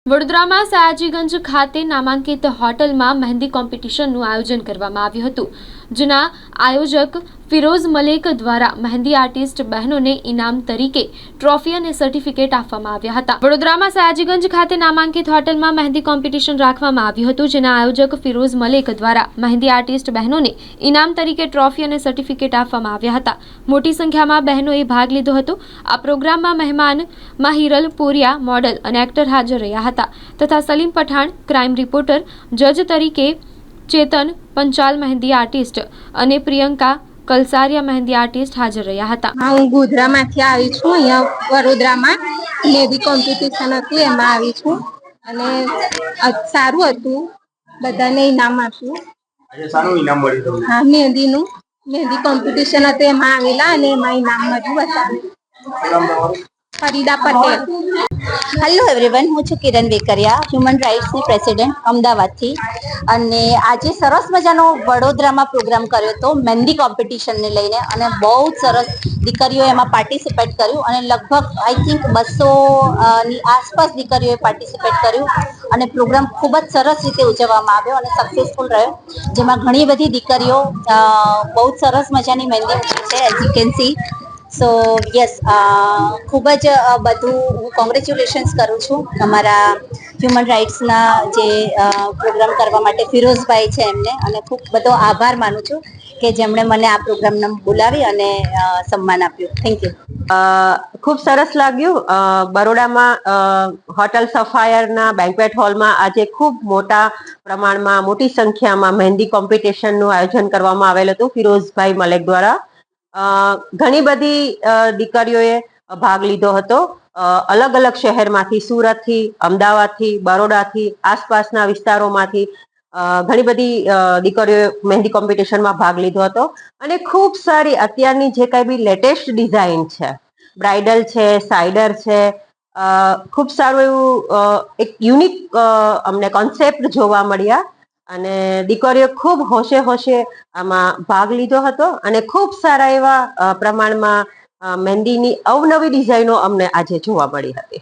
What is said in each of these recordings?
વડોદરામાં સયાજીગંજ ખાતે નામાંકિત હોટલમાં મહેંદી કોમ્પિટિશનનું આયોજન કરવામાં આવ્યું હતું, જેના આયોજક ફિરોઝ મલેક દ્વારા મહેંદી આર્ટિસ્ટ બહેનોને ઇનામ તરીકે ટ્રોફી અને સર્ટિફિકેટ આપવામાં આવ્યા હતા। વડોદરામાં સયાજીગંજ ખાતે નામાંકિત હોટલમાં મહેંદી કોમ્પિટિશન રાખવામાં આવ્યું હતું, જેના આયોજક ફિરોઝ મલેક દ્વારા મહેંદી આર્ટિસ્ટ બહેનોને ઇનામ તરીકે ટ્રોફી અને સર્ટિફિકેટ આપવામાં આવ્યા હતા। મોટી સંખ્યામાં બહેનોએ ભાગ લીધો હતો। આ પ્રોગ્રામમાં મહેમાન માહિરલ પુરિયા મોડલ અને એક્ટર હાજર રહ્યા હતા તથા સલીમ પઠાણ ક્રાઇમ રિપોર્ટર, જજ તરીકે ચેતન પંચાલ મહેંદી આર્ટિસ્ટ અને પ્રિયંકા કલસારિયા મહેંદી આર્ટિસ્ટ હાજર રહ્યા હતા। હું ગોધરામાંથી આવી છું। અહીંયા વડોદરામાં મહેંદી કોમ્પિટિશન હતું, એમાં આવી છું અને સારું હતું, બધાને ઇનામ આપ્યું। સારું ઇનામ મળ્યું? હા, મહેંદી કોમ્પિટિશન હતું, એમાં આવેલા અને એમાં ઇનામ મળ્યું બધાને। ફરીદા પટેલ। હેલો એવરીવન, હું છું કિરણ વેકરિયા, હ્યુમન રાઇટ્સની પ્રેસિડેન્ટ અમદાવાદથી। અને આજે સરસ મજાનો વડોદરામાં પ્રોગ્રામ કર્યો હતો મહેંદી કોમ્પિટિશનને લઈને, અને બહુ જ સરસ દીકરીઓએ એમાં પાર્ટિસિપેટ કર્યું અને લગભગ આઈ થિંક 200 ની આસપાસ દીકરીઓએ પાર્ટિસિપેટ કર્યું અને પ્રોગ્રામ ખૂબ જ સરસ રીતે ઉજવવામાં આવ્યો અને સક્સેસફુલ રહ્યો, જેમાં ઘણી બધી દીકરીઓ બહુ જ સરસ મજાની મહેંદી મૂકી છે, as you can see. So yes, ખૂબ જ બધું હું કોંગ્રેચ્યુલેશન્સ કરું છું અમારા હ્યુમન રાઇટ્સના જે પ્રોગ્રામ કરવા માટે ફિરોઝભાઈ છે એમને, અને ખૂબ બધો આભાર માનું છું કે જેમણે મને આ પ્રોગ્રામને બોલાવી અને સન્માન આપ્યું। Thank you. ખૂબ સરસ લાગ્યું। બરોડામાં હોટલ સફાયરના બેન્ક્વેટ હોલમાં આજે ખૂબ મોટા પ્રમાણમાં, મોટી સંખ્યામાં મહેંદી કોમ્પિટિશનનું આયોજન કરવામાં આવેલ હતું ફિરોઝભાઈ મલેક દ્વારા। ઘણી બધી દીકરીઓએ ભાગ લીધો હતો, અલગ અલગ શહેરમાંથી, સુરતથી, અમદાવાદથી, બરોડાથી, આસપાસના વિસ્તારોમાંથી ઘણી બધી દીકરીઓએ મહેંદી કોમ્પિટિશનમાં ભાગ લીધો હતો અને ખૂબ સારી અત્યારની જે કંઈ બી લેટેસ્ટ ડિઝાઇન છે, બ્રાઇડલ છે, સાઇડર છે, ખૂબ સારું એવું એક યુનિક અમને કોન્સેપ્ટ જોવા મળ્યા અને દીકરીઓ ખૂબ હોશે હોશે આમાં ભાગ લીધો હતો અને ખૂબ સારા એવા પ્રમાણમાં મહેંદીની અવનવી ડિઝાઇનો અમને આજે જોવા મળી હતી।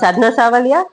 સાધના સાવલિયા,